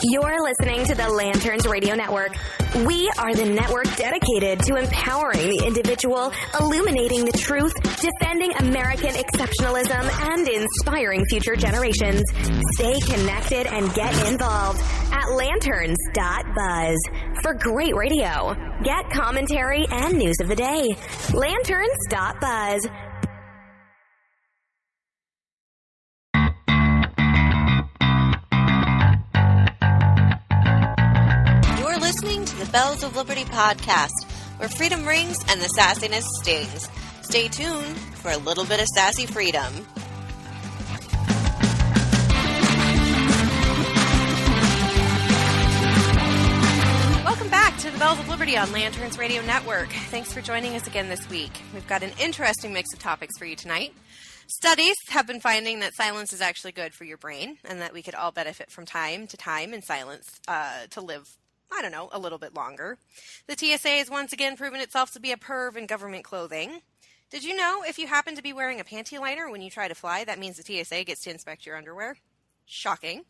You're listening to the Lanterns Radio Network. We are the network dedicated to empowering the individual, illuminating the truth, defending American exceptionalism, and inspiring future generations. Stay connected and get involved at lanterns.buzz. For great radio, get commentary and news of the day. Lanterns.buzz. Listening to the Bells of Liberty podcast, where freedom rings and the sassiness stings. Stay tuned for a little bit of sassy freedom. Welcome back to the Bells of Liberty on Lanterns Radio Network. Thanks for joining us again this week. We've got an interesting mix of topics for you tonight. Studies have been finding that silence is actually good for your brain, and that we could all benefit from time to time in silence to live a little bit longer. The TSA has once again proven itself to be a perv in government clothing. Did you know if you happen to be wearing a panty liner when you try to fly, that means the TSA gets to inspect your underwear? Shocking.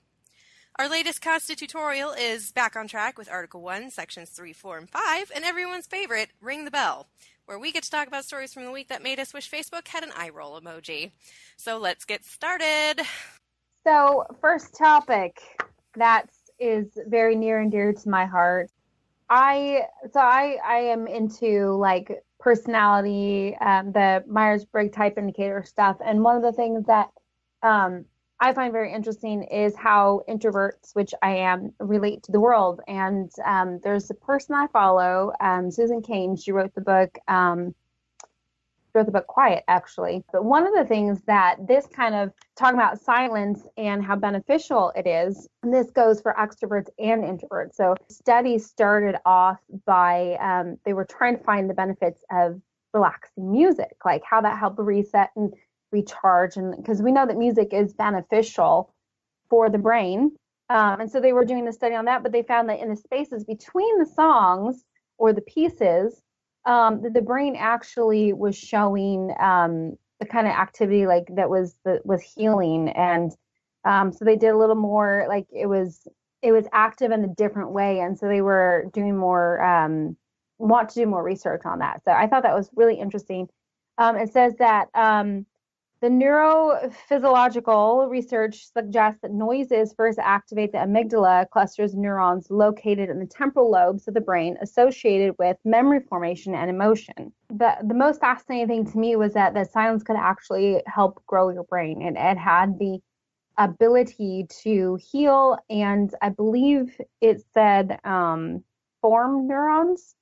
Our latest Constitutorial is back on track with Article 1, Sections 3, 4, and 5, and everyone's favorite, Ring the Belle, where we get to talk about stories from the week that made us wish Facebook had an eye roll emoji. So let's get started. So, first topic, that's is very near and dear to my heart. I am into like personality, the Myers-Briggs type indicator stuff. And one of the things that I find very interesting is how introverts, which I am, relate to the world. And there's a person I follow, Susan Cain. She wrote the book Quiet, actually. But one of the things that this kind of talking about silence and how beneficial it is, and this goes for extroverts and introverts. So studies started off by, they were trying to find the benefits of relaxing music, like how that helped reset and recharge. And because we know that music is beneficial for the brain. And so they were doing the study on that, but they found that in the spaces between the songs or the pieces, the brain actually was showing the kind of activity like that was healing, and so they did a little more like it was active in a different way, and so they were doing more want to do more research on that. So I thought that was really interesting. It says that the neurophysiological research suggests that noises first activate the amygdala clusters of neurons located in the temporal lobes of the brain associated with memory formation and emotion. The most fascinating thing to me was that the silence could actually help grow your brain. And it had the ability to heal, and I believe it said form neurons.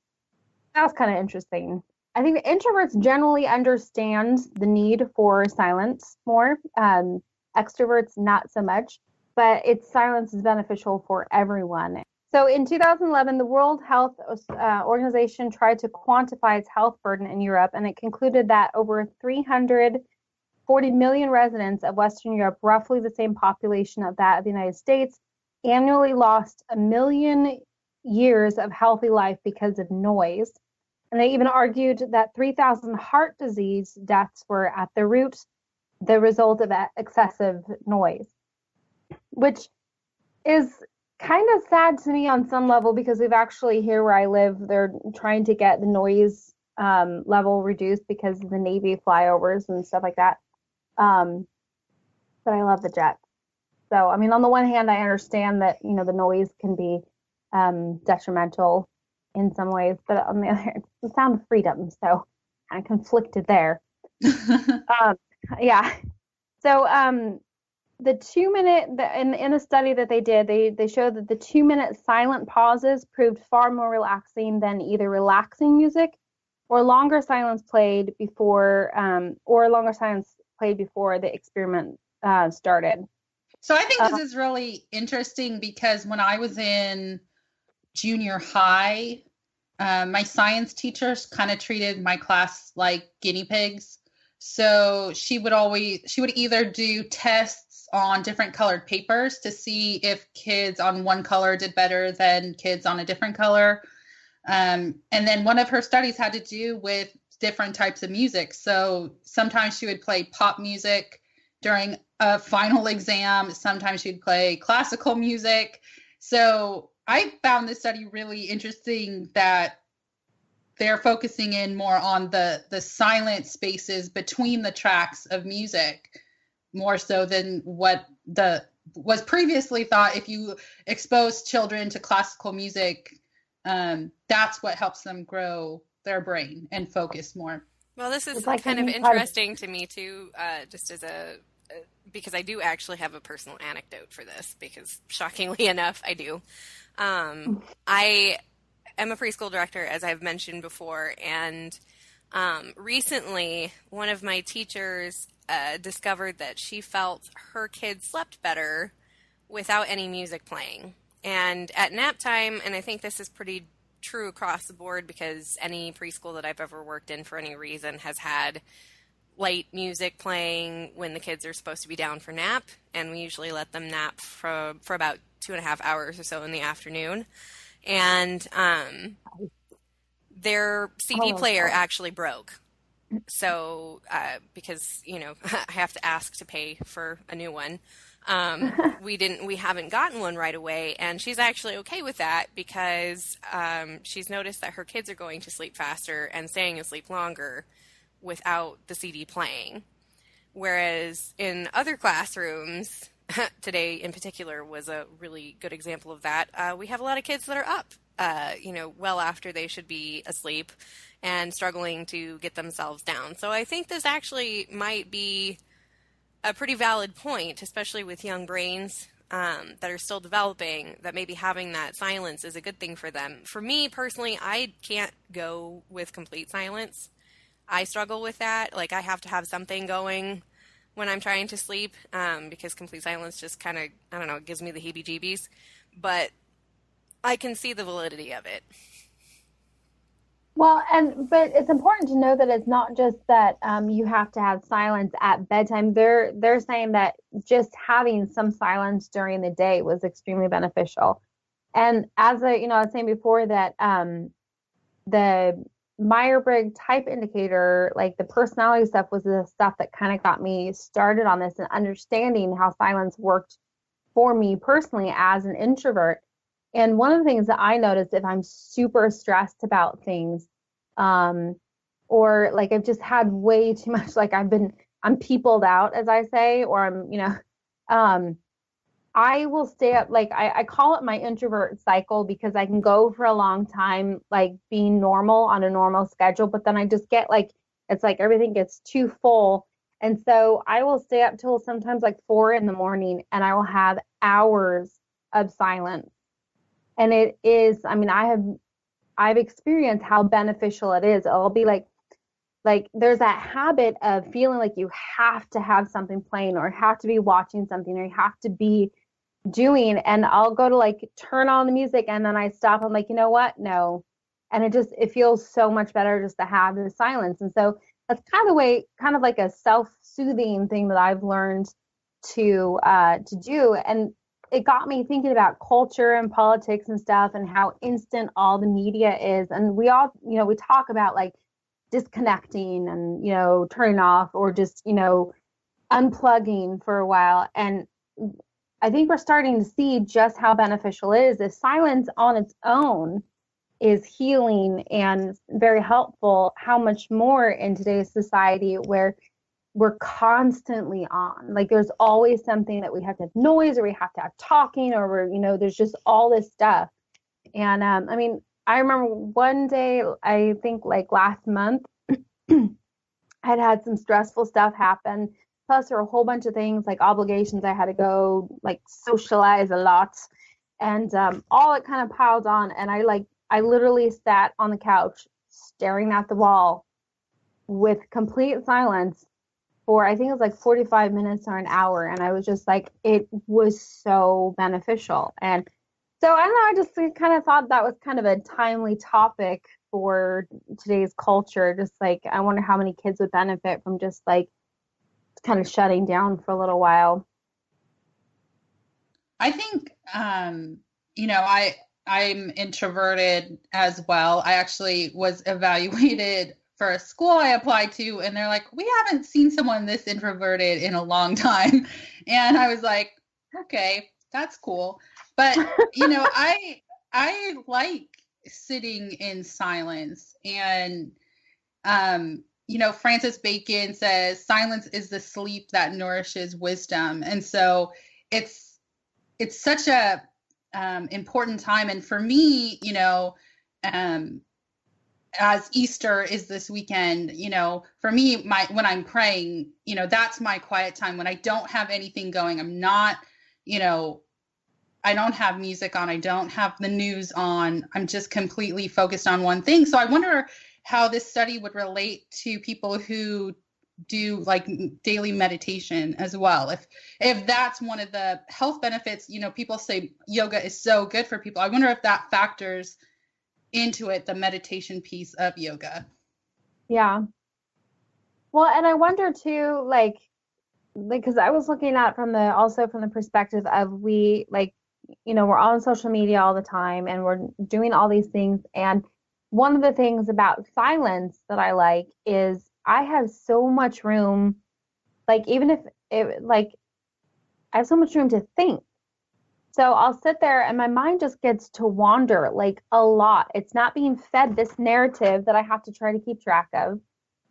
That was kind of interesting. I think the introverts generally understand the need for silence more. Extroverts, not so much. But silence is beneficial for everyone. So in 2011, the World Health Organization tried to quantify its health burden in Europe, and it concluded that over 340 million residents of Western Europe, roughly the same population of that of the United States, annually lost 1 million years of healthy life because of noise. And they even argued that 3,000 heart disease deaths were at the root, the result of excessive noise, which is kind of sad to me on some level, because we've actually, here where I live, they're trying to get the noise level reduced because of the Navy flyovers and stuff like that. But I love the jets. So, I mean, on the one hand, I understand that, the noise can be detrimental in some ways, but on the other hand, it's the sound of freedom, so kind of conflicted there. Yeah. So the 2-minute, in a study that they did, they showed that the 2-minute silent pauses proved far more relaxing than either relaxing music or longer silence played before the experiment started. So I think this is really interesting, because when I was in junior high, my science teachers kind of treated my class like guinea pigs. So she would either do tests on different colored papers to see if kids on one color did better than kids on a different color. And then one of her studies had to do with different types of music. So sometimes she would play pop music during a final exam. Sometimes she'd play classical music. So I found this study really interesting that they're focusing in more on the silent spaces between the tracks of music, more so than what was previously thought. If you expose children to classical music, that's what helps them grow their brain and focus more. Well, this is like kind of interesting to me too, just as because I do actually have a personal anecdote for this, because shockingly enough, I do. I am a preschool director, as I've mentioned before, and recently one of my teachers discovered that she felt her kids slept better without any music playing. And at nap time, and I think this is pretty true across the board, because any preschool that I've ever worked in for any reason has had light music playing when the kids are supposed to be down for nap, and we usually let them nap for about 2.5 hours or so in the afternoon. And their CD player actually broke. So because, you know, I have to ask to pay for a new one. We haven't gotten one right away, and she's actually okay with that, because she's noticed that her kids are going to sleep faster and staying asleep longer without the CD playing. Whereas in other classrooms, today in particular was a really good example of that. We have a lot of kids that are up, well after they should be asleep and struggling to get themselves down. So I think this actually might be a pretty valid point, especially with young brains that are still developing, that maybe having that silence is a good thing for them. For me personally, I can't go with complete silence. I struggle with that. Like, I have to have something going when I'm trying to sleep, because complete silence just kind of, I don't know, it gives me the heebie-jeebies. But I can see the validity of it. Well, but it's important to know that it's not just that you have to have silence at bedtime. They're saying that just having some silence during the day was extremely beneficial. And as I was saying before, that the Myers-Briggs type indicator, like the personality stuff, was the stuff that kind of got me started on this and understanding how silence worked for me personally as an introvert. And one of the things that I noticed, if I'm super stressed about things, or like I've just had way too much, like I'm peopled out, as I say, or I'm, I will stay up, like I call it my introvert cycle, because I can go for a long time, like being normal on a normal schedule, but then I just get like, it's like everything gets too full. And so I will stay up till sometimes like 4 a.m, and I will have hours of silence. And it is, I mean, I've experienced how beneficial it is. It'll be like there's that habit of feeling like you have to have something playing, or have to be watching something, or you have to be doing, and I'll go to like turn on the music, and then I stop. I'm like, you know what? No. And it feels so much better just to have the silence. And so that's kind of like a self-soothing thing that I've learned to do. And it got me thinking about culture and politics and stuff, and how instant all the media is. And we all, we talk about like disconnecting and, turning off, or just, unplugging for a while. And I think we're starting to see just how beneficial it is. If silence on its own is healing and very helpful, how much more in today's society, where we're constantly on, like there's always something that we have to have noise, or we have to have talking, or there's just all this stuff. And I mean, I remember one day, I think like last month, I'd had some stressful stuff happen. Plus there were a whole bunch of things, like obligations. I had to go like socialize a lot, and all it kind of piled on. And I literally sat on the couch staring at the wall with complete silence for, I think it was like 45 minutes or an hour. And I was just like, it was so beneficial. And so I don't know, I just kind of thought that was kind of a timely topic for today's culture. Just like, I wonder how many kids would benefit from just like kind of shutting down for a little while. I think, I'm introverted as well. I actually was evaluated for a school I applied to, and they're like, we haven't seen someone this introverted in a long time. And I was like, okay, that's cool. But, I like sitting in silence. And, Francis Bacon says, silence is the sleep that nourishes wisdom. And so it's such a important time. And for me, as Easter is this weekend, for me, when I'm praying, that's my quiet time when I don't have anything going. I'm not, I don't have music on. I don't have the news on. I'm just completely focused on one thing. So I wonder how this study would relate to people who do like daily meditation as well. If that's one of the health benefits, people say yoga is so good for people. I wonder if that factors into it, the meditation piece of yoga. Yeah. Well, and I wonder too, because I was looking at from the perspective of we're on social media all the time and we're doing all these things. And one of the things about silence that I like is I have so much room, even if I have so much room to think. So I'll sit there and my mind just gets to wander a lot. It's not being fed this narrative that I have to try to keep track of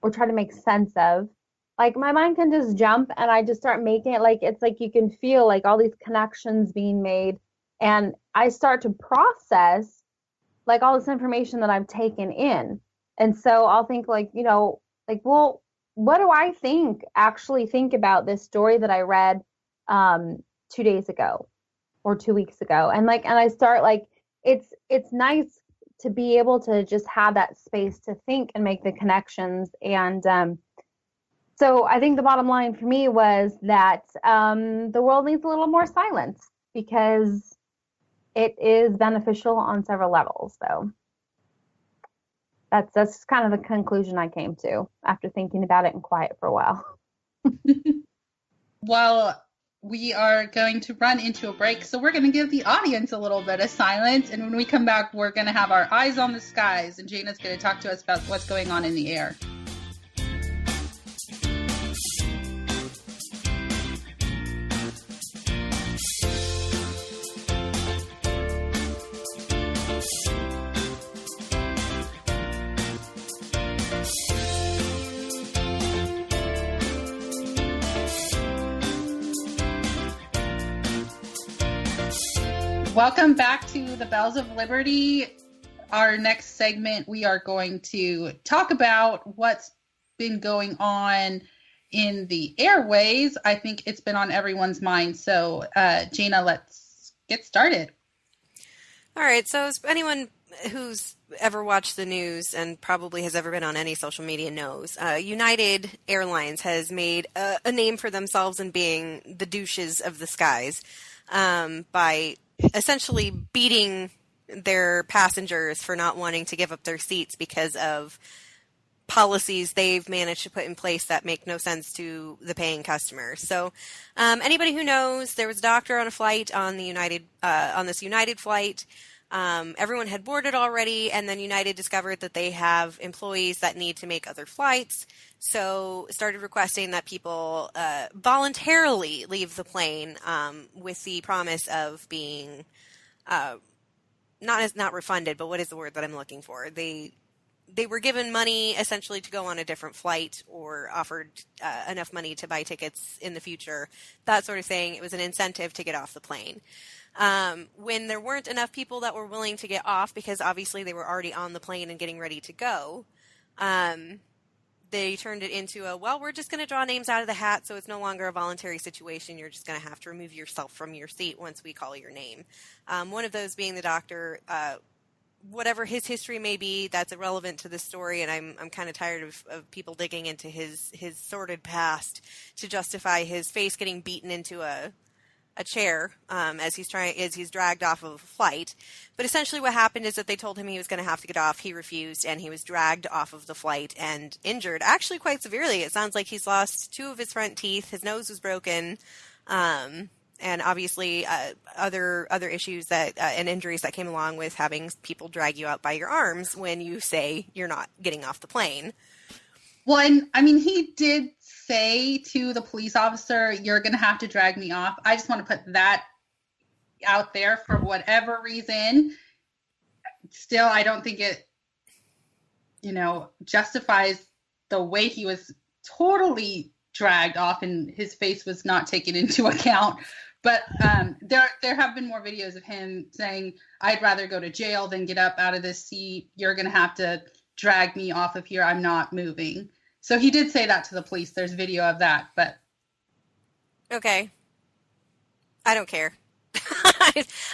or try to make sense of. My mind can just jump and I just start making it it's you can feel all these connections being made. And I start to process all this information that I've taken in. And so I'll think well, what do I actually think about this story that I read 2 days ago? Or 2 weeks ago. And I start it's nice to be able to just have that space to think and make the connections. And so I think the bottom line for me was that the world needs a little more silence because it is beneficial on several levels. So that's kind of the conclusion I came to after thinking about it in quiet for a while. Well, we are going to run into a break, so we're going to give the audience a little bit of silence, and when we come back, we're going to have our eyes on the skies, and Jana's going to talk to us about what's going on in the air. Welcome back to the Bells of Liberty. Our next segment, we are going to talk about what's been going on in the airways. I think it's been on everyone's mind. So, Jana, let's get started. All right. So, as anyone who's ever watched the news and probably has ever been on any social media knows, United Airlines has made a name for themselves in being the douches of the skies by essentially beating their passengers for not wanting to give up their seats because of policies they've managed to put in place that make no sense to the paying customer. So anybody who knows, there was a doctor on a flight on this United flight. Everyone had boarded already, and then United discovered that they have employees that need to make other flights, so started requesting that people voluntarily leave the plane with the promise of being not refunded, but what is the word that I'm looking for? They were given money essentially to go on a different flight or offered enough money to buy tickets in the future, that sort of thing. It was an incentive to get off the plane. When there weren't enough people that were willing to get off, because obviously they were already on the plane and getting ready to go, they turned it into we're just going to draw names out of the hat, so it's no longer a voluntary situation. You're just going to have to remove yourself from your seat once we call your name. One of those being the doctor. Whatever his history may be, that's irrelevant to this story, and I'm kind of tired of people digging into his sordid past to justify his face getting beaten into a chair as he's dragged off of a flight. But essentially what happened is that they told him he was going to have to get off. He refused, and he was dragged off of the flight and injured, actually quite severely. It sounds like he's lost 2 of his front teeth. His nose was broken. And obviously other issues that and injuries that came along with having people drag you out by your arms when you say you're not getting off the plane. Well, and I mean, he did say to the police officer, "You're going to have to drag me off." I just want to put that out there. For whatever reason, still, I don't think it, justifies the way he was totally dragged off and his face was not taken into account. But there have been more videos of him saying, "I'd rather go to jail than get up out of this seat. You're going to have to drag me off of here. I'm not moving." So he did say that to the police. There's video of that, but. Okay. I don't care.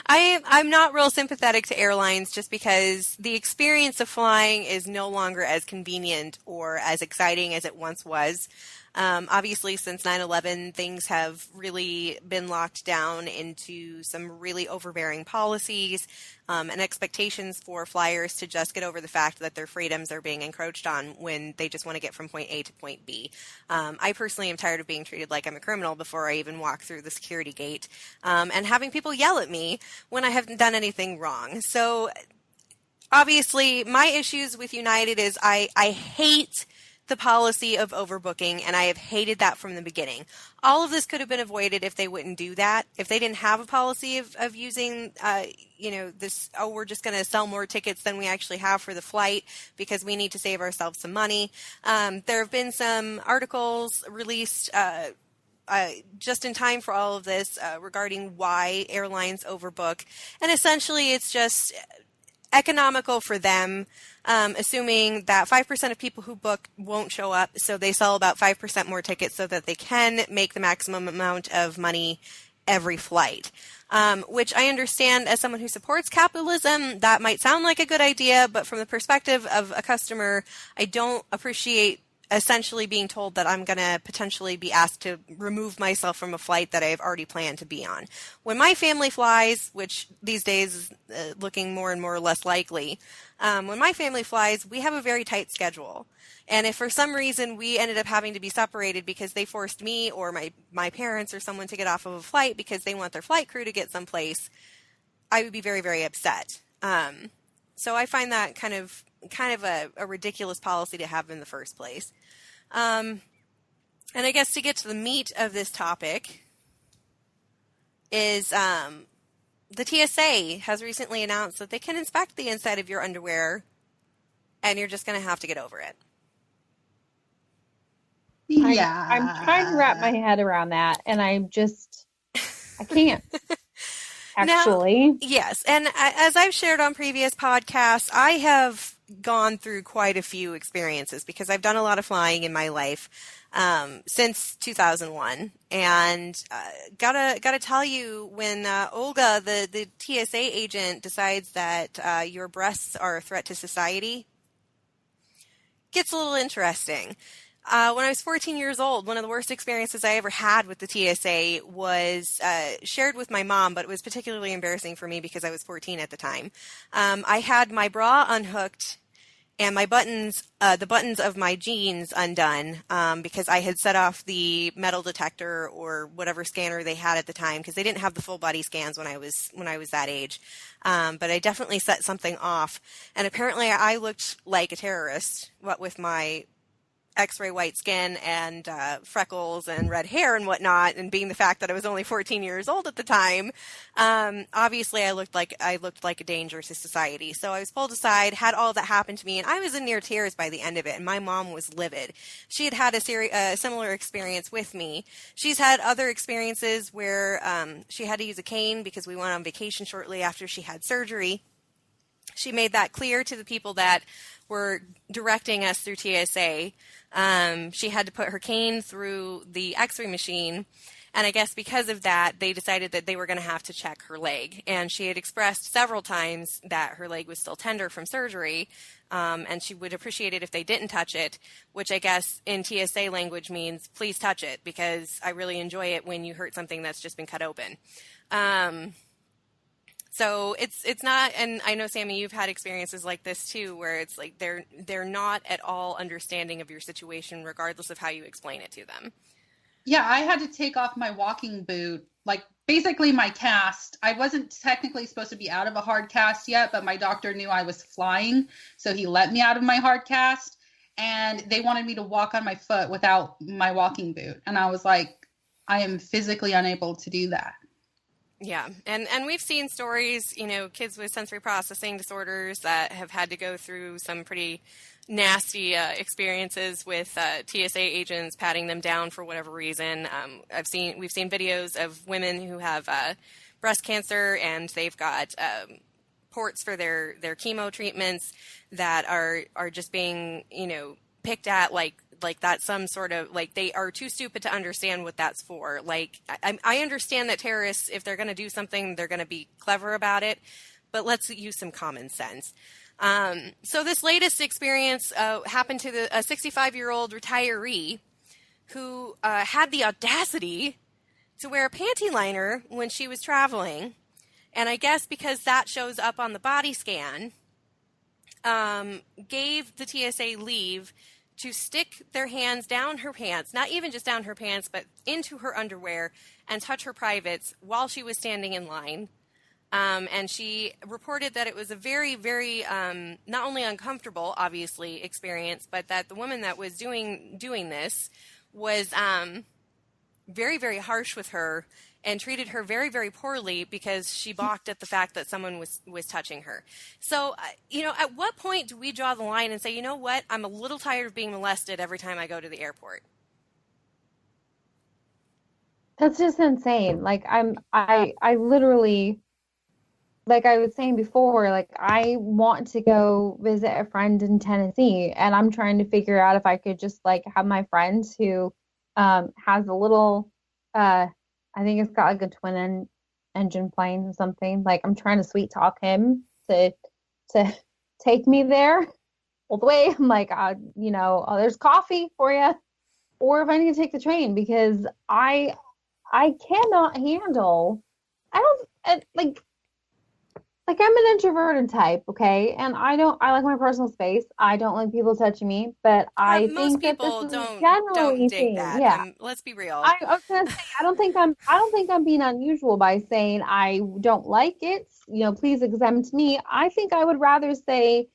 I'm not real sympathetic to airlines just because the experience of flying is no longer as convenient or as exciting as it once was. Obviously, since 9/11, things have really been locked down into some really overbearing policies and expectations for flyers to just get over the fact that their freedoms are being encroached on when they just want to get from point A to point B. I personally am tired of being treated like I'm a criminal before I even walk through the security gate and having people yell at me when I haven't done anything wrong. So obviously, my issues with United is I hate the policy of overbooking, and I have hated that from the beginning. All of this could have been avoided if they wouldn't do that. If they didn't have a policy of using, this, we're just going to sell more tickets than we actually have for the flight because we need to save ourselves some money. There have been some articles released just in time for all of this regarding why airlines overbook. And essentially it's just economical for them, assuming that 5% of people who book won't show up, so they sell about 5% more tickets so that they can make the maximum amount of money every flight, which I understand as someone who supports capitalism, that might sound like a good idea, but from the perspective of a customer, I don't appreciate essentially being told that I'm going to potentially be asked to remove myself from a flight that I've already planned to be on. When my family flies, which these days is looking more and more less likely, when my family flies, we have a very tight schedule. And if for some reason we ended up having to be separated because they forced me or my parents or someone to get off of a flight because they want their flight crew to get someplace, I would be very, very upset. So I find that kind of a ridiculous policy to have in the first place. And I guess to get to the meat of this topic is the TSA has recently announced that they can inspect the inside of your underwear and you're just going to have to get over it. Yeah. I'm trying to wrap my head around that and I can't. Actually. Now, yes. And as I've shared on previous podcasts, I have gone through quite a few experiences because I've done a lot of flying in my life since 2001. And gotta tell you, when Olga, the TSA agent, decides that your breasts are a threat to society, gets a little interesting. When I was 14 years old, one of the worst experiences I ever had with the TSA was shared with my mom, but it was particularly embarrassing for me because I was 14 at the time. I had my bra unhooked and my buttons, the buttons of my jeans undone because I had set off the metal detector or whatever scanner they had at the time because they didn't have the full body scans when I was that age. But I definitely set something off, and apparently I looked like a terrorist, what with my X-ray white skin and freckles and red hair and whatnot, and being the fact that I was only 14 years old at the time, obviously I looked like a danger to society. So I was pulled aside, had all that happen to me, and I was in near tears by the end of it. And my mom was livid. She had a similar experience with me. She's had other experiences where she had to use a cane because we went on vacation shortly after she had surgery. She made that clear to the people that were directing us through TSA. She had to put her cane through the X-ray machine, and I guess because of that, they decided that they were going to have to check her leg. And she had expressed several times that her leg was still tender from surgery, and she would appreciate it if they didn't touch it, which I guess in TSA language means please touch it because I really enjoy it when you hurt something that's just been cut open. So it's not, and I know, Sammy, you've had experiences like this too, where it's like they're not at all understanding of your situation, regardless of how you explain it to them. Yeah, I had to take off my walking boot, like basically my cast. I wasn't technically supposed to be out of a hard cast yet, but my doctor knew I was flying, so he let me out of my hard cast. and they wanted me to walk on my foot without my walking boot. And I was like, I am physically unable to do that. Yeah. And we've seen stories, kids with sensory processing disorders that have had to go through some pretty nasty experiences with TSA agents patting them down for whatever reason. We've seen videos of women who have breast cancer, and they've got ports for their chemo treatments that are just being, picked at like that's some sort of, like, they are too stupid to understand what that's for. Like, I understand that terrorists, if they're going to do something, they're going to be clever about it, but let's use some common sense. So this latest experience happened to a 65-year-old retiree who had the audacity to wear a panty liner when she was traveling. And I guess because that shows up on the body scan, gave the TSA leave to stick their hands down her pants, not even just down her pants, but into her underwear and touch her privates while she was standing in line. And she reported that it was a very, very, not only uncomfortable, obviously, experience, but that the woman that was doing this was very, very harsh with her and treated her very, very poorly because she balked at the fact that someone was touching her. So, at what point do we draw the line and say, you know what, I'm a little tired of being molested every time I go to the airport? That's just insane. Like, I literally, like I was saying before, like, I want to go visit a friend in Tennessee, and I'm trying to figure out if I could just, like, have my friend who has a little, I think it's got like a twin engine plane or something. Like, I'm trying to sweet talk him to take me there all the way. I'm like, there's coffee for you, or if I need to take the train, because I cannot handle. Like, I'm an introverted type, okay? And I like my personal space. I don't like people touching me, but I most think that people this is don't generally dig seen. that. Yeah. Let's be real. I was gonna say, I don't think I'm being unusual by saying I don't like it. Please exempt me. I think I would rather say,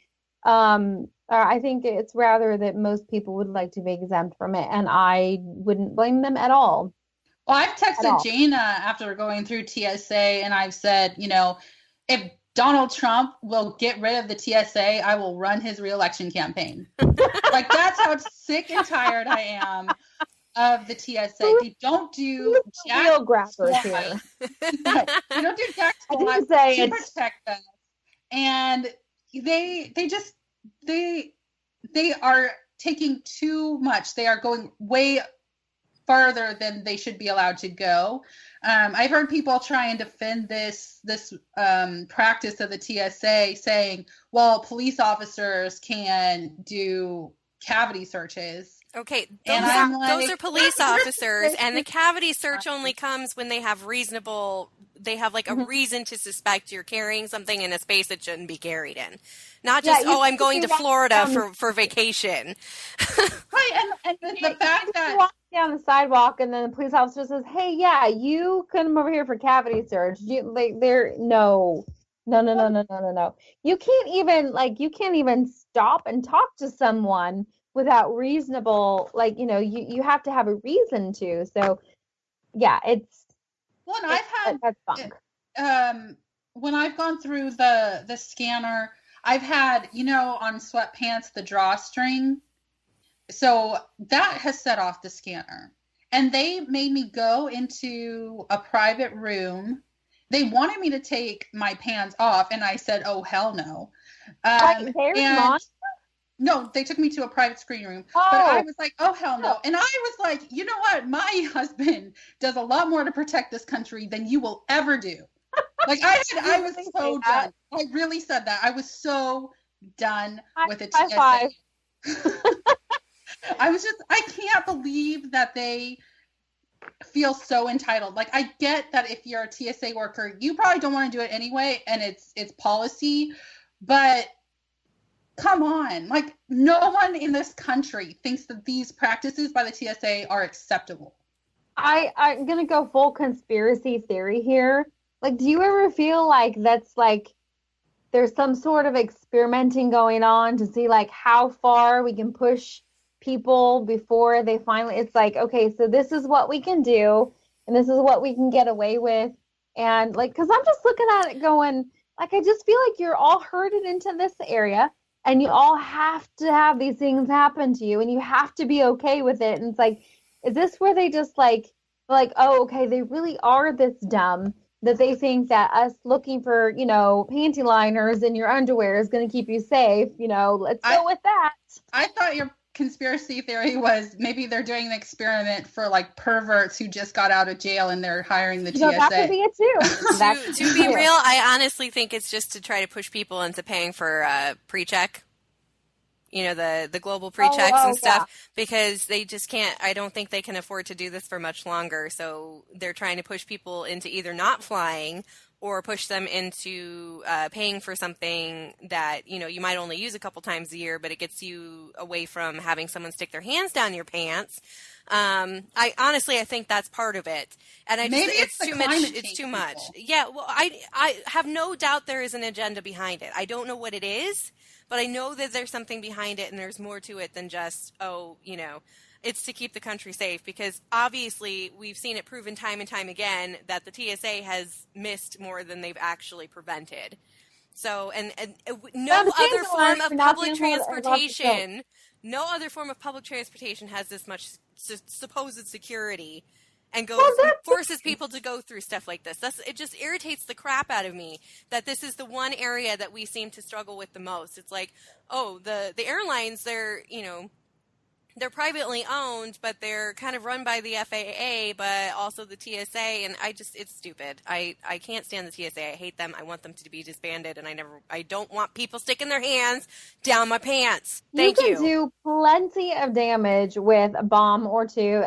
or I think it's rather that most people would like to be exempt from it, and I wouldn't blame them at all. Well, I've texted Jana after going through TSA, and I've said, if Donald Trump will get rid of the TSA, I will run his reelection campaign. Like, that's how sick and tired I am of the TSA. They don't do jack real grappers here. They don't do jack squat to protect us, and they are taking too much. They are going way farther than they should be allowed to go. I've heard people try and defend this practice of the TSA, saying, well, police officers can do cavity searches. Okay, those are police officers, and the cavity search only comes when they have like a reason to suspect you're carrying something in a space it shouldn't be carried in. Not just, I'm going to Florida for vacation. Right, and the fact that walk down the sidewalk and then the police officer says, hey, yeah, you come over here for cavity search. No. You can't even stop and talk to someone without reasonable, you have to have a reason to. So, yeah, it's. Well, and I've had when I've gone through the scanner, I've had, on sweatpants, the drawstring. So that has set off the scanner. And they made me go into a private room. They wanted me to take my pants off, and I said, oh, hell no. No, they took me to a private screening room. Oh. But I was like, oh, hell no. And I was like, you know what? My husband does a lot more to protect this country than you will ever do. Like, I was so done. I really said that. I was so done with the TSA. I can't believe that they feel so entitled. Like, I get that if you're a TSA worker, you probably don't want to do it anyway, and it's policy, but come on. Like, no one in this country thinks that these practices by the TSA are acceptable. I'm going to go full conspiracy theory here. Like, do you ever feel like that's like there's some sort of experimenting going on to see like how far we can push people before they finally, it's like, okay, so this is what we can do and this is what we can get away with. And like, because I'm just looking at it going, like, I just feel like you're all herded into this area and you all have to have these things happen to you and you have to be okay with it. And it's like, is this where they just like, oh, okay, they really are this dumb that they think that us looking for, panty liners in your underwear is going to keep you safe. Let's go with that. I thought your conspiracy theory was maybe they're doing an experiment for like perverts who just got out of jail and they're hiring the TSA. That could be it too. To be real, I honestly think it's just to try to push people into paying for pre-check. The global pre-checks and stuff, because they just can't, I don't think they can afford to do this for much longer. So they're trying to push people into either not flying or push them into paying for something that, you might only use a couple times a year, but it gets you away from having someone stick their hands down your pants. I think that's part of it. And it's too much. It's too much. Yeah. Well, I have no doubt there is an agenda behind it. I don't know what it is, but I know that there's something behind it and there's more to it than just, it's to keep the country safe, because obviously we've seen it proven time and time again that the TSA has missed more than they've actually prevented. So, and no other form of public transportation has this much supposed security and forces people to go through stuff like this. It just irritates the crap out of me that this is the one area that we seem to struggle with the most. It's like, the airlines, they're privately owned, but they're kind of run by the FAA, but also the TSA, and it's stupid. I can't stand the TSA. I hate them. I want them to be disbanded, and I don't want people sticking their hands down my pants. Thank you. You can do plenty of damage with a bomb or two.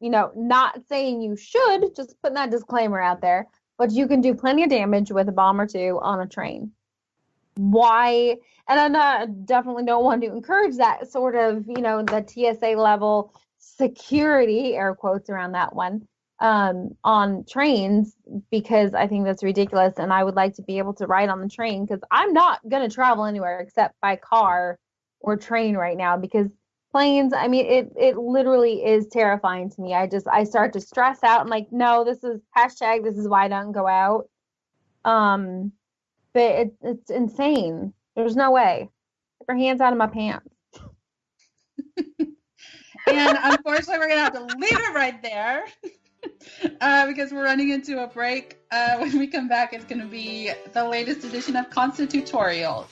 Not saying you should, just putting that disclaimer out there, but you can do plenty of damage with a bomb or two on a train. Why? And I definitely don't want to encourage that sort of, the TSA level security, air quotes around that one, on trains, because I think that's ridiculous. And I would like to be able to ride on the train, because I'm not going to travel anywhere except by car or train right now, because planes, it literally is terrifying to me. I start to stress out. I'm like, no, this is why I don't go out. But it's insane. There's no way. Get your hands out of my pants. And unfortunately, we're going to have to leave it right there because we're running into a break. When we come back, it's going to be the latest edition of Constitutorial.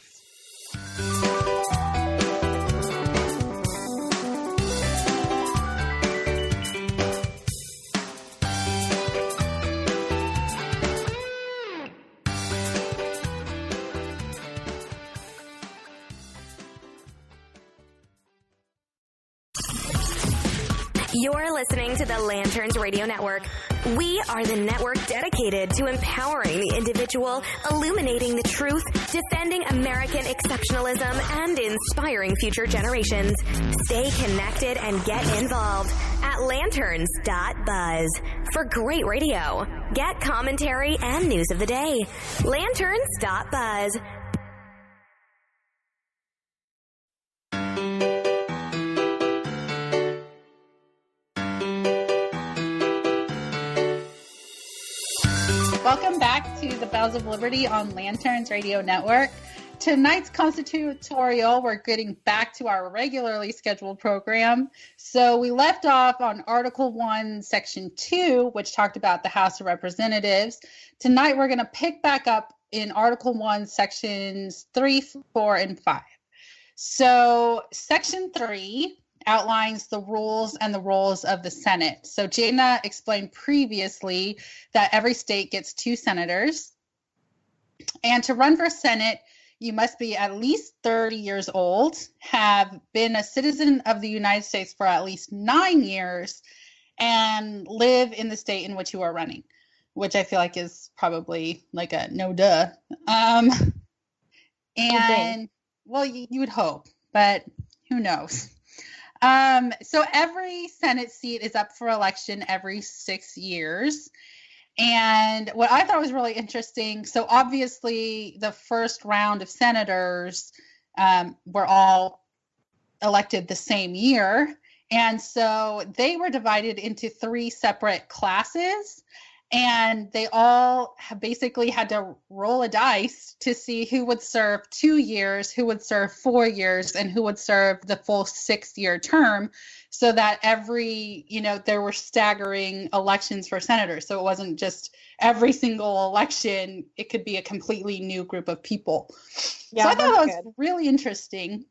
You're listening to the Lanterns Radio Network. We are the network dedicated to empowering the individual, illuminating the truth, defending American exceptionalism, and inspiring future generations. Stay connected and get involved at lanterns.buzz for great radio. Get commentary and news of the day. Lanterns.buzz. Welcome back to the Bells of Liberty on Lanterns Radio Network. Tonight's Constitutorial, we're getting back to our regularly scheduled program. So we left off on Article 1, Section 2, which talked about the House of Representatives. Tonight we're going to pick back up in Article 1, Sections 3, 4, and 5. So Section 3 outlines the rules and the roles of the Senate. So Jana explained previously that every state gets 2 senators. And to run for Senate, you must be at least 30 years old, have been a citizen of the United States for at least 9 years, and live in the state in which you are running, which I feel like is probably like a no duh. And well, you would hope, but who knows? So every Senate seat is up for election every 6 years. And what I thought was really interesting, so obviously the first round of senators were all elected the same year. And so they were divided into 3 separate classes. And they all basically had to roll a dice to see who would serve 2 years, who would serve 4 years, and who would serve the full 6-year term, so that there were staggering elections for senators. So it wasn't just every single election, it could be a completely new group of people. Yeah, so I thought that was good. Really interesting.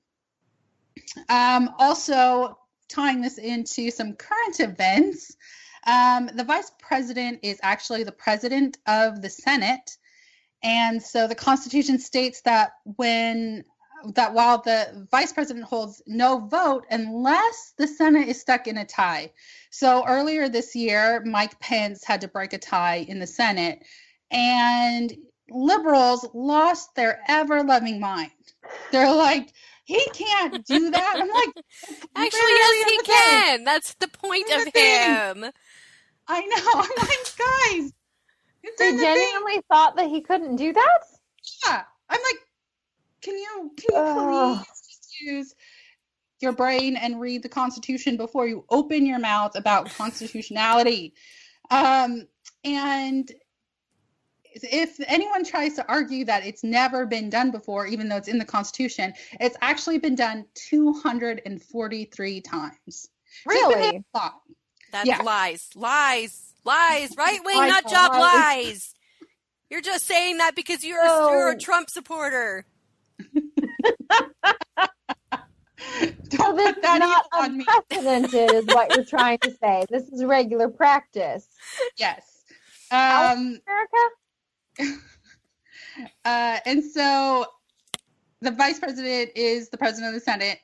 Also, tying this into some current events, the vice president is actually the president of the Senate. And so the Constitution states that while the vice president holds no vote unless the Senate is stuck in a tie. So earlier this year, Mike Pence had to break a tie in the Senate, and liberals lost their ever-loving mind. They're like, he can't do that. I'm like, actually, yes, he can. That's the point of him. I know. I'm like, guys, they genuinely thought that he couldn't do that? Yeah. I'm like, can you please just use your brain and read the Constitution before you open your mouth about constitutionality? And if anyone tries to argue that it's never been done before, even though it's in the Constitution, it's actually been done 243 times. Really? That's lies. Right wing nut job lies. You're just saying that because you're a Trump supporter. So this is not unprecedented, is what you're trying to say. This is regular practice. Yes. America? And so the vice president is the president of the Senate.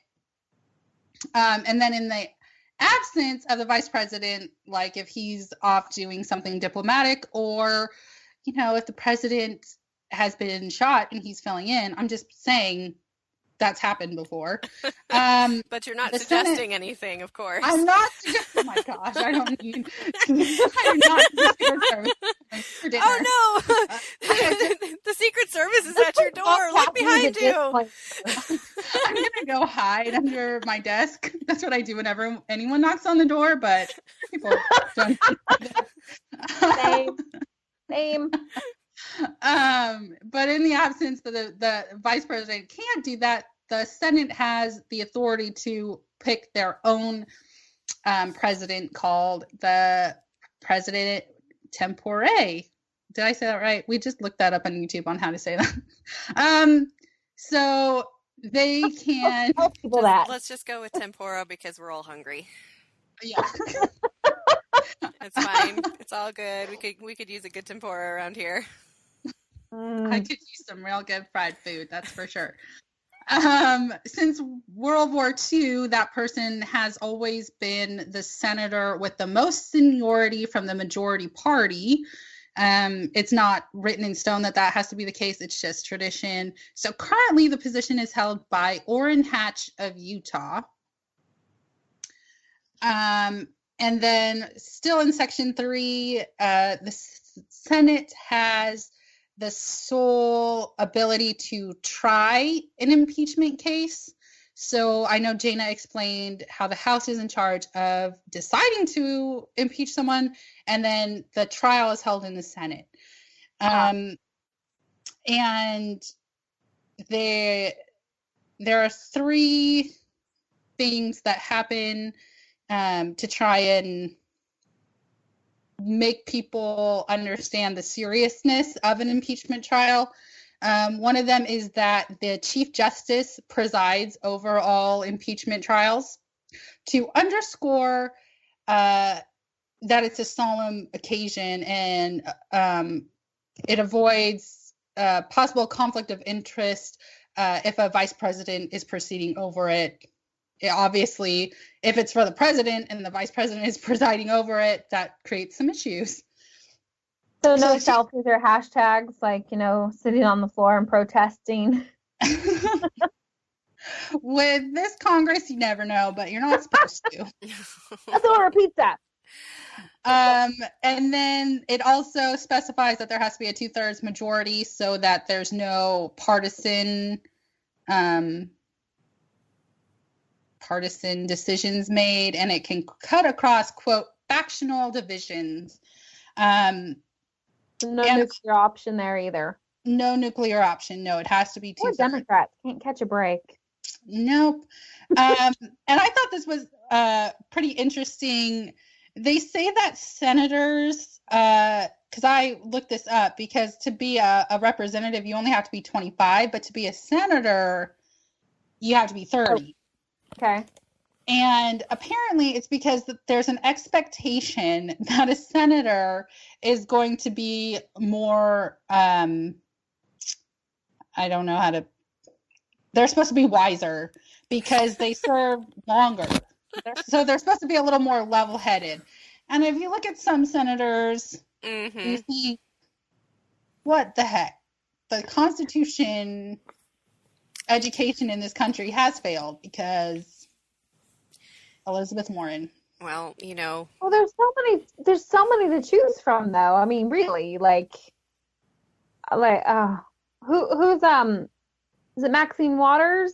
And then in the absence of the vice president, like if he's off doing something diplomatic, or, if the president has been shot and he's filling in, I'm just saying that's happened before. But you're not suggesting anything, of course. I'm not suggesting, oh my gosh, I do not Secret Service for dinner. Oh no! The Secret Service is at your door. Look behind you. I'm going to go hide under my desk. That's what I do whenever anyone knocks on the door, but people don't do that. Same. But in the absence of the vice president can't do that, the Senate has the authority to pick their own president, called the president tempore. Did I say that right? We just looked that up on YouTube on how to say that. So they can tell people that. Let's just go with tempura because we're all hungry. Yeah. It's fine. It's all good. We could use a good tempura around here. I could use some real good fried food, that's for sure. Since World War II, that person has always been the senator with the most seniority from the majority party. It's not written in stone that has to be the case. It's just tradition. So currently the position is held by Orrin Hatch of Utah. And then still in Section 3, the Senate has the sole ability to try an impeachment case. So I know Jana explained how the House is in charge of deciding to impeach someone, and then the trial is held in the Senate. And there are 3 things that happen to try and make people understand the seriousness of an impeachment trial. One of them is that the Chief Justice presides over all impeachment trials to underscore that it's a solemn occasion, and it avoids possible conflict of interest if a vice president is proceeding over it. Obviously, if it's for the president and the vice president is presiding over it, that creates some issues. So no selfies or hashtags, like, sitting on the floor and protesting. With this Congress, you never know, but you're not supposed to. Let's order pizza. And then it also specifies that there has to be a 2/3 majority so that there's no partisan decisions made, and it can cut across, quote, factional divisions. No nuclear option there either. No nuclear option. No, it has to be 2/3. Democrats can't catch a break. Nope. And I thought this was pretty interesting. They say that senators, because I looked this up, because to be a representative, you only have to be 25, but to be a senator, you have to be 30. Okay. And apparently it's because there's an expectation that a senator is going to be more, I don't know how to, they're supposed to be wiser because they serve longer. So they're supposed to be a little more level-headed. And if you look at some senators, you see, what the heck? The Constitution education in this country has failed because Elizabeth Warren. Well, you know. Well, there's so many to choose from, though. I mean, really, who's is it Maxine Waters?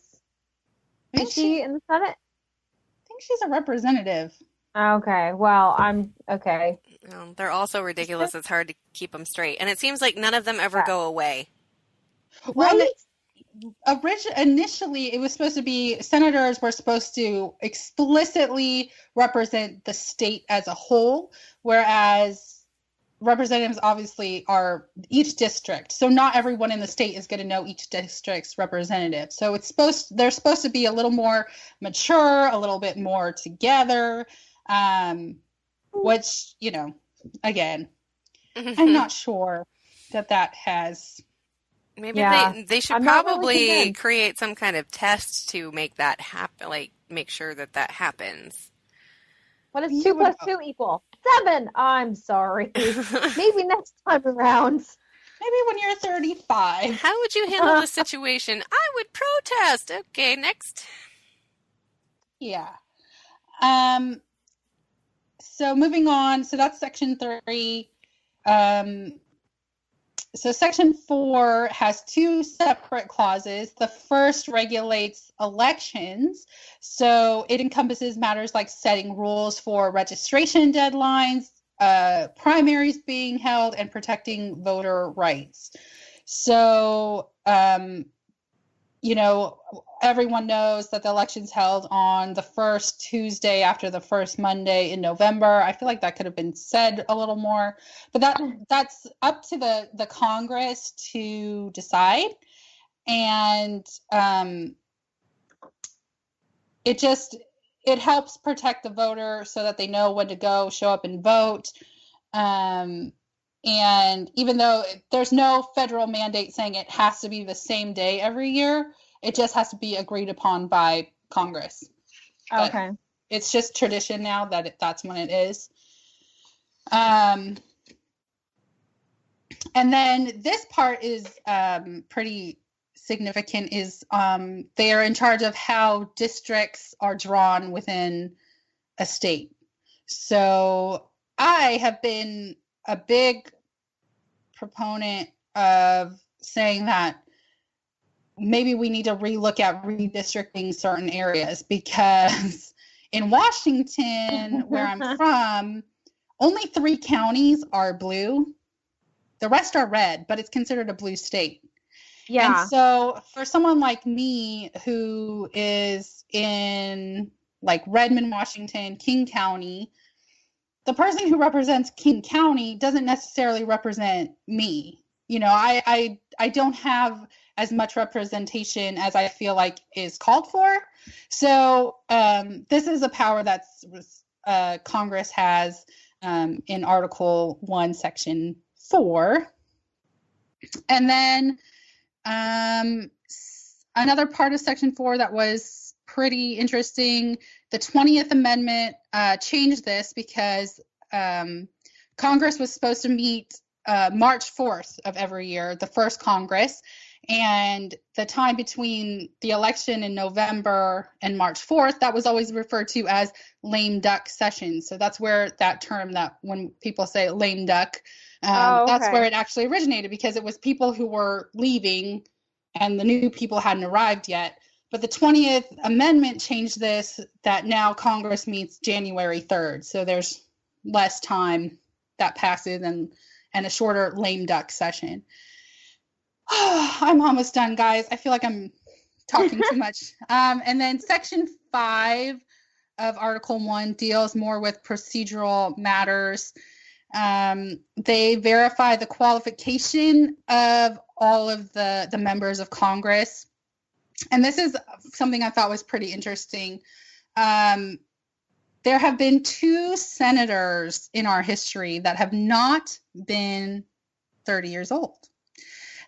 Is she in the Senate? I think she's a representative. Okay, well, I'm okay. They're also ridiculous. It's hard to keep them straight, and it seems like none of them ever go away. Well, initially, it was supposed to be senators were supposed to explicitly represent the state as a whole, whereas representatives obviously are each district. So not everyone in the state is going to know each district's representative. So they're supposed to be a little more mature, a little bit more together, which, you know, again, I'm not sure that has. Maybe they should probably create some kind of test to make that happen, like make sure that happens. What does 2 + 2 equal? 7. I'm sorry. Maybe next time around. Maybe when you're 35. How would you handle the situation? I would protest. Okay, next. Yeah. So moving on. So that's section 3. So section 4 has 2 separate clauses. The first regulates elections. So it encompasses matters like setting rules for registration deadlines, primaries being held, and protecting voter rights. So, you know, everyone knows that the election's held on the first Tuesday after the first Monday in November. I feel like that could have been said a little more, but that's up to the Congress to decide. And it helps protect the voter so that they know when to go, show up and vote. And even though there's no federal mandate saying it has to be the same day every year, it just has to be agreed upon by Congress. Okay. But it's just tradition now that that's when it is. And then this part is pretty significant, is they are in charge of how districts are drawn within a state. So I have been a big proponent of saying that maybe we need to relook at redistricting certain areas, because in Washington, where I'm from, only 3 counties are blue. The rest are red, but it's considered a blue state. Yeah. And so for someone like me who is in like Redmond, Washington, King County, the person who represents King County doesn't necessarily represent me. You know, I don't have as much representation as I feel like is called for. So this is a power that's Congress has in Article 1, Section 4. And then another part of Section 4 that was pretty interesting, the 20th Amendment changed this because Congress was supposed to meet March 4th of every year, the first Congress. And the time between the election in November and March 4th, that was always referred to as lame duck session. So that's where that term, that when people say lame duck, that's where it actually originated, because it was people who were leaving and the new people hadn't arrived yet. But the 20th Amendment changed this, that now Congress meets January 3rd. So there's less time that passes and a shorter lame duck session. I'm almost done, guys. I feel like I'm talking too much. And then Section 5 of Article 1 deals more with procedural matters. They verify the qualification of all of the members of Congress. And this is something I thought was pretty interesting. There have been 2 senators in our history that have not been 30 years old.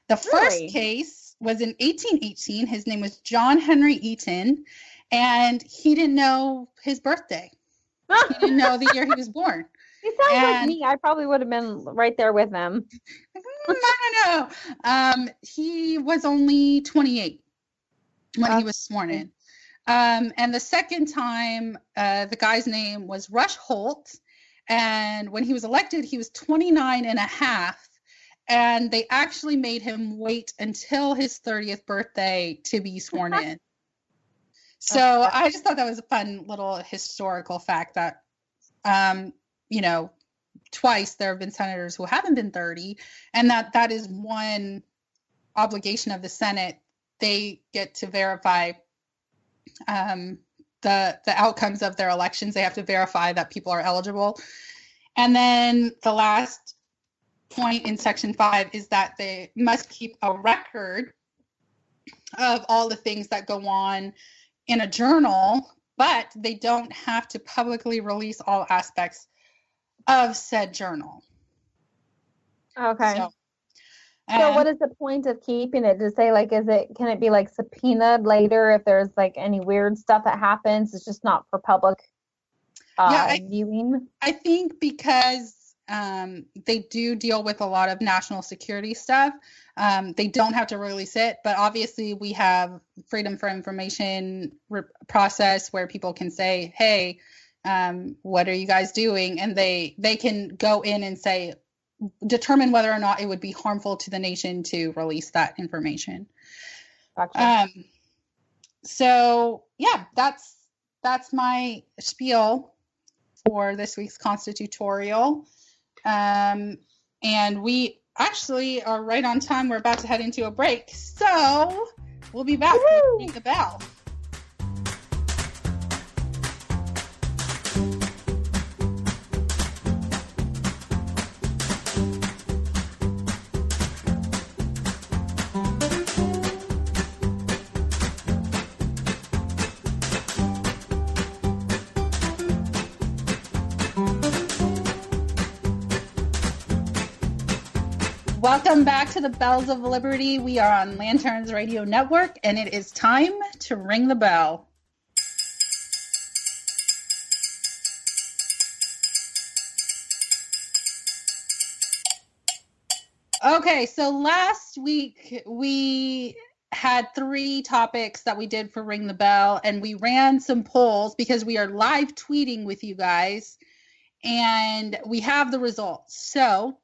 The first case was in 1818. His name was John Henry Eaton, and he didn't know his birthday. He didn't know the year he was born. He sounds like me. I probably would have been right there with him. I don't know. He was only 28 when he was sworn in. And the second time, the guy's name was Rush Holt. And when he was elected, he was 29 and a half. And they actually made him wait until his 30th birthday to be sworn in. So I just thought that was a fun little historical fact that, twice there have been senators who haven't been 30, and that is one obligation of the Senate. They get to verify the outcomes of their elections. They have to verify that people are eligible. And then the last point in Section 5 is that they must keep a record of all the things that go on in a journal, but they don't have to publicly release all aspects of said journal. Okay. So what is the point of keeping it? To say, like, can it be like subpoenaed later if there's like any weird stuff that happens? It's just not for public viewing. I think because they do deal with a lot of national security stuff. They don't have to release it, but obviously we have freedom for information process where people can say, hey, what are you guys doing? And they can go in and say, determine whether or not it would be harmful to the nation to release that information. Gotcha. So yeah, that's my spiel for this week's Constitutorial. And we actually are right on time. We're about to head into a break. So we'll be back with Ring the Belle. Welcome back to the Bells of Liberty. We are on Lanterns Radio Network, and it is time to ring the bell. Okay, so last week we had 3 topics that we did for Ring the Bell, and we ran some polls because we are live tweeting with you guys, and we have the results. So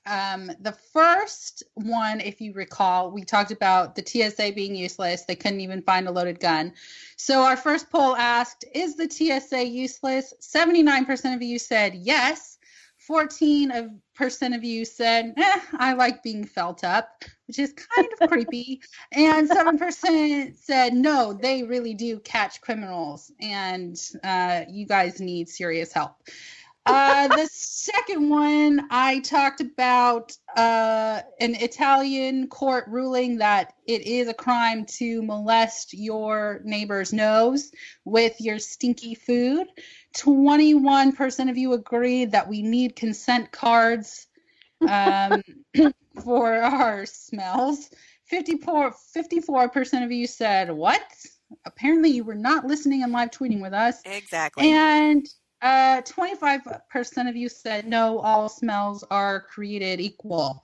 the first one, if you recall, we talked about the TSA being useless. They couldn't even find a loaded gun. So our first poll asked, is the TSA useless? 79% of you said yes. 14% of you said, I like being felt up, which is kind of creepy. And 7% said, no, they really do catch criminals, and you guys need serious help. The second one, I talked about an Italian court ruling that it is a crime to molest your neighbor's nose with your stinky food. 21% of you agreed that we need consent cards for our smells. 54% of you said, what? Apparently you were not listening and live tweeting with us. Exactly. And 25% of you said no, all smells are created equal.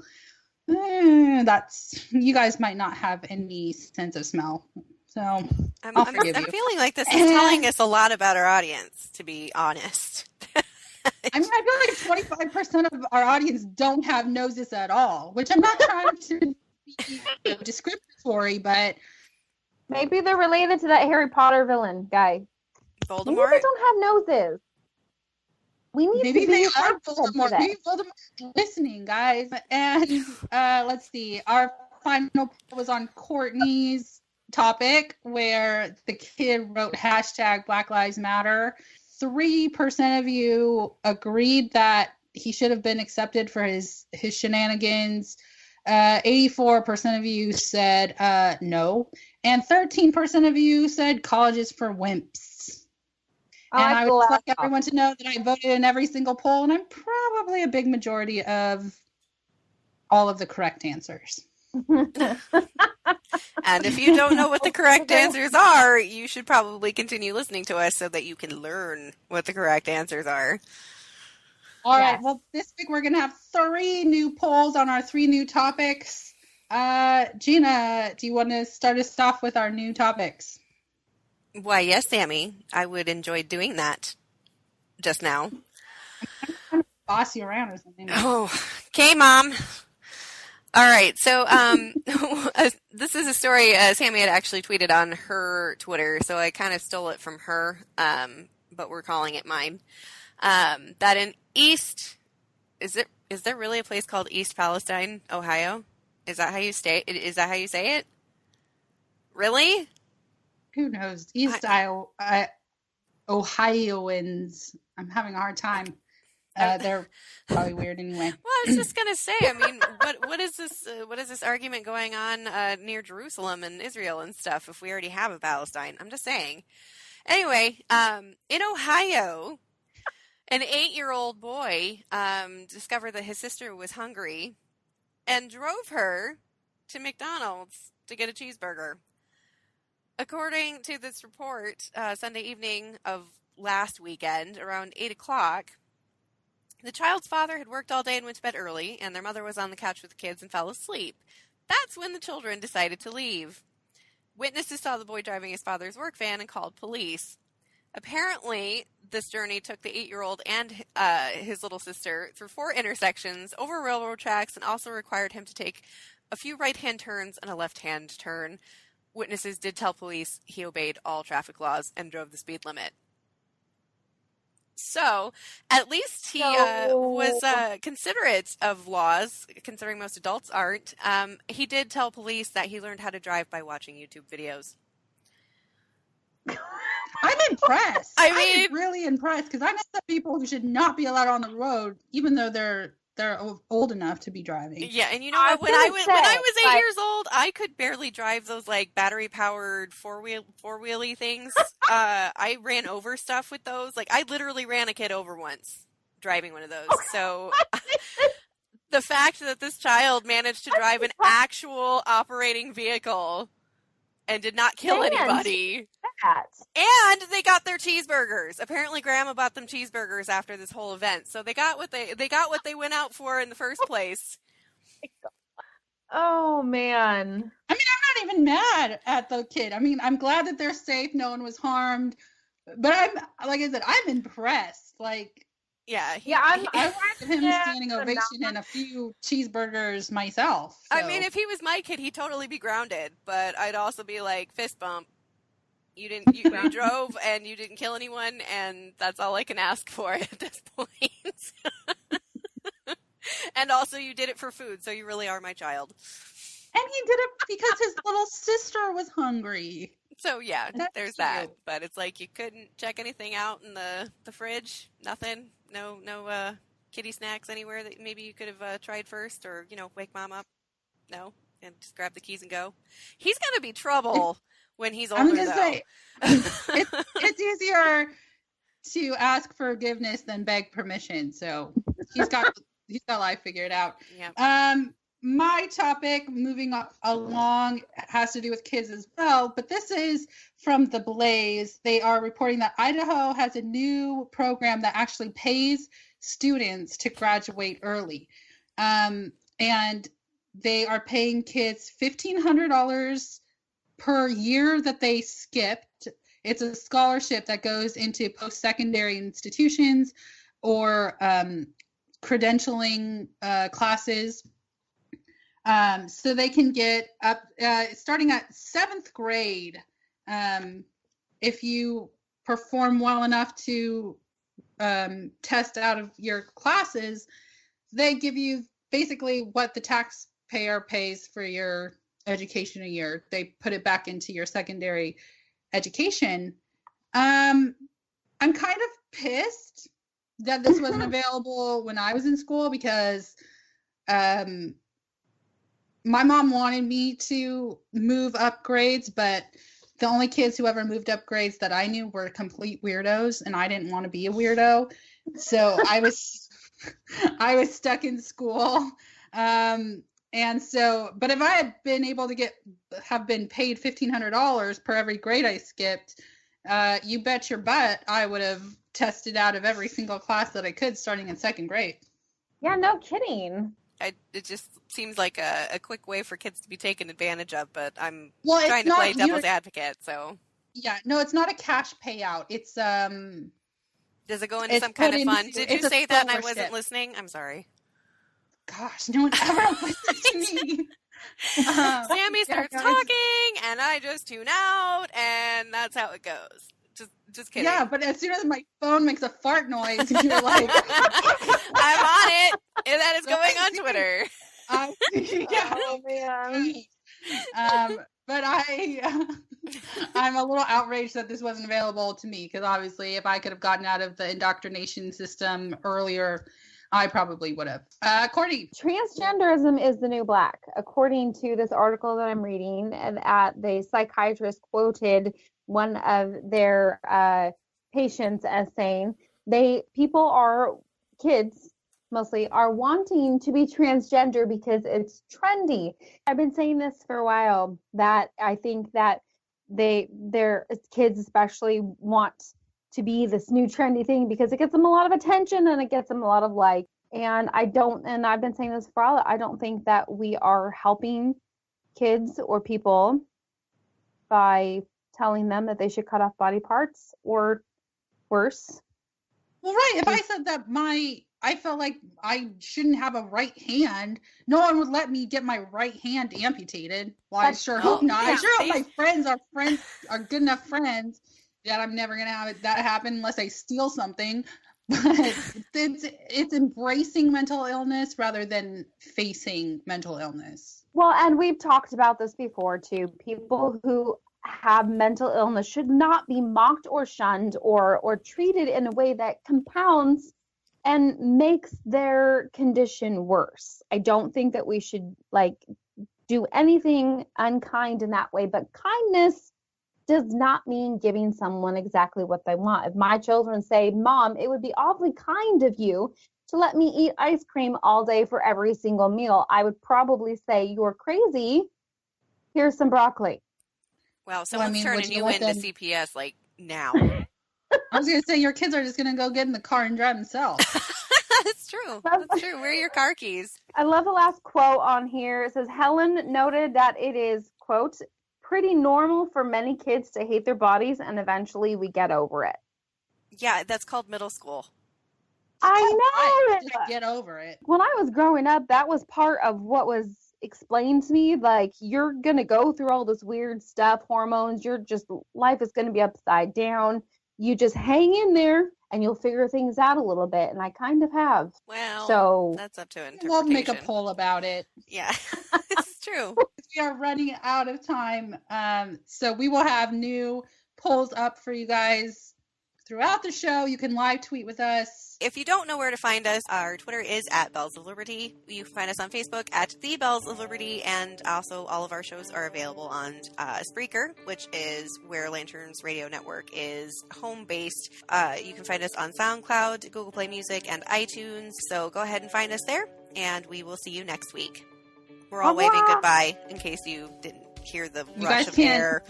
You guys might not have any sense of smell. So I'll forgive you. I'm feeling like this is telling us a lot about our audience, to be honest. I mean, I feel like 25% of our audience don't have noses at all, which I'm not trying to be discriminatory, but maybe they're related to that Harry Potter villain guy. Voldemort? Maybe they don't have noses. We need maybe to be they are Voldemort. Maybe Voldemort listening, guys. And let's see. Our final was on Courtney's topic, where the kid wrote hashtag Black Lives Matter. 3% of you agreed that he should have been accepted for his shenanigans. 84% of you said no. And 13% of you said college is for wimps. And I would just like everyone to know that I voted in every single poll, and I'm probably a big majority of all of the correct answers. And if you don't know what the correct answers are, you should probably continue listening to us so that you can learn what the correct answers are. All right. Well, this week we're going to have 3 new polls on our 3 new topics. Gina, do you want to start us off with our new topics? Why, yes, Sammy. I would enjoy doing that just now. I'm trying to boss you around or something. Oh, okay, Mom. All right. So this is a story Sammy had actually tweeted on her Twitter, so I kind of stole it from her, but we're calling it mine. That in East, is there really a place called East Palestine, Ohio? Is that how you say it? Really? Who knows? Ohioans. I'm having a hard time. They're probably weird anyway. Well, I was just gonna say. I mean, what is this? What is this argument going on near Jerusalem and Israel and stuff? If we already have a Palestine, I'm just saying. Anyway, in Ohio, an 8-year-old boy discovered that his sister was hungry and drove her to McDonald's to get a cheeseburger. According to this report, Sunday evening of last weekend, around 8 o'clock, the child's father had worked all day and went to bed early, and their mother was on the couch with the kids and fell asleep. That's when the children decided to leave. Witnesses saw the boy driving his father's work van and called police. Apparently, this journey took the 8-year-old and his little sister through 4 intersections, over railroad tracks, and also required him to take a few right-hand turns and a left-hand turn. Witnesses did tell police he obeyed all traffic laws and drove the speed limit. So, at least he was considerate of laws, considering most adults aren't. He did tell police that he learned how to drive by watching YouTube videos. I'm impressed. I'm really impressed, because I know some people who should not be allowed on the road, even though they're old enough to be driving. Yeah, and you know what? When I was 8 years old, I could barely drive those like battery powered four-wheelie things. I ran over stuff with those. Like I literally ran a kid over once driving one of those. So the fact that this child managed to drive an actual operating vehicle and did not kill anybody. And they got their cheeseburgers. Apparently Grandma bought them cheeseburgers after this whole event. So they got what they went out for in the first place. Oh man. I mean, I'm not even mad at the kid. I mean, I'm glad that they're safe, no one was harmed. But I'm impressed. Like I wanted him a standing ovation and a few cheeseburgers myself. So. I mean, if he was my kid, he'd totally be grounded. But I'd also be like, fist bump. You drove and you didn't kill anyone, and that's all I can ask for at this point. And also, you did it for food, so you really are my child. And he did it because his little sister was hungry. So yeah, there's that. But it's like you couldn't check anything out in the fridge. Nothing. No kitty snacks anywhere that maybe you could have tried first, or wake mom up. No, and just grab the keys and go. He's gonna be trouble when he's older. I'm gonna say it's easier to ask forgiveness than beg permission. So he's got life figured out. Yeah. my topic, moving along, has to do with kids as well, but this is from The Blaze. They are reporting that Idaho has a new program that actually pays students to graduate early. And they are paying kids $1,500 per year that they skipped. It's a scholarship that goes into post-secondary institutions or credentialing classes. So they can get up, starting at 7th grade, if you perform well enough to test out of your classes, they give you basically what the taxpayer pays for your education a year. They put it back into your secondary education. I'm kind of pissed that this wasn't available when I was in school, because my mom wanted me to move up grades, but the only kids who ever moved up grades that I knew were complete weirdos, and I didn't want to be a weirdo. So I was stuck in school. And so, but if I had been able to have been paid $1,500 per every grade I skipped, you bet your butt I would have tested out of every single class that I could starting in 2nd grade. Yeah, no kidding. It just seems like a quick way for kids to be taken advantage of, but I'm Well, trying to play devil's advocate, so. Yeah, no, it's not a cash payout. It's Does it go into some kind of fund? Did you say that and I wasn't listening? I'm sorry. Gosh, no one ever listens to me. Sammy starts talking, and I just tune out, and that's how it goes. Just kidding. Yeah, but as soon as my phone makes a fart noise, you're like, I'm on it, and that is going on Twitter. Yeah. Oh man. But I'm a little outraged that this wasn't available to me, because obviously if I could have gotten out of the indoctrination system earlier, I probably would have. Courtney. Transgenderism is the new black, according to this article that I'm reading, and the psychiatrist quoted one of their patients as saying kids mostly are wanting to be transgender because it's trendy. I've been saying this for a while, that I think that their kids especially want to be this new trendy thing because it gets them a lot of attention and it gets them a lot of like. And I've been saying this for a while, I don't think that we are helping kids or people by telling them that they should cut off body parts, or worse. Well, right. If I said that I felt like I shouldn't have a right hand, no one would let me get my right hand amputated. Well, I sure hope not. I sure hope my friends are good enough friends that I'm never going to have that happen unless I steal something. But it's embracing mental illness rather than facing mental illness. Well, and we've talked about this before too. People who have mental illness should not be mocked or shunned or treated in a way that compounds and makes their condition worse. I don't think that we should do anything unkind in that way, but kindness does not mean giving someone exactly what they want. If my children say, "Mom, it would be awfully kind of you to let me eat ice cream all day for every single meal," I would probably say, "You're crazy. Here's some broccoli." Wow, someone's turning you into CPS now. I was going to say, your kids are just going to go get in the car and drive themselves. That's true. That's true. Where are your car keys? I love the last quote on here. It says, Helen noted that it is, quote, "pretty normal for many kids to hate their bodies, and eventually we get over it." Yeah, that's called middle school. I know it. Just get over it. When I was growing up, that was part of what was explained to me. You're going to go through all this weird stuff, hormones. Life is going to be upside down. You just hang in there and you'll figure things out a little bit. And I kind of have. Well, so that's up to interpretation. We'll make a poll about it. Yeah, it's true. We are running out of time. So we will have new polls up for you guys throughout the show. You can live tweet with us. If you don't know where to find us, our Twitter is @Bells of Liberty. You can find us on Facebook @The Bells of Liberty, and also all of our shows are available on Spreaker, which is where Lanterns Radio Network is home-based. You can find us on SoundCloud, Google Play Music, and iTunes, so go ahead and find us there, and we will see you next week. We're all waving goodbye in case you didn't hear the rush of air.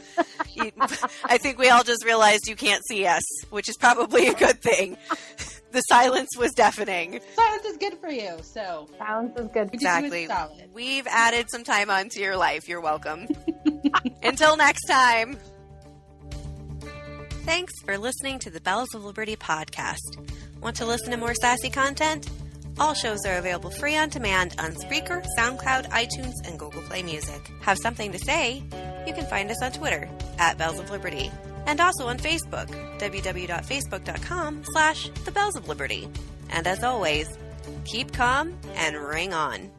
I think we all just realized you can't see us, which is probably a good thing. The silence was deafening. Silence is good for you, so. Silence is good. Exactly. We've added some time onto your life. You're welcome. Until next time. Thanks for listening to the Bells of Liberty podcast. Want to listen to more sassy content? All shows are available free on demand on Spreaker, SoundCloud, iTunes, and Google Play Music. Have something to say? You can find us on Twitter @Bells of Liberty. And also on Facebook, www.facebook.com/The Bells of Liberty. And as always, keep calm and ring on.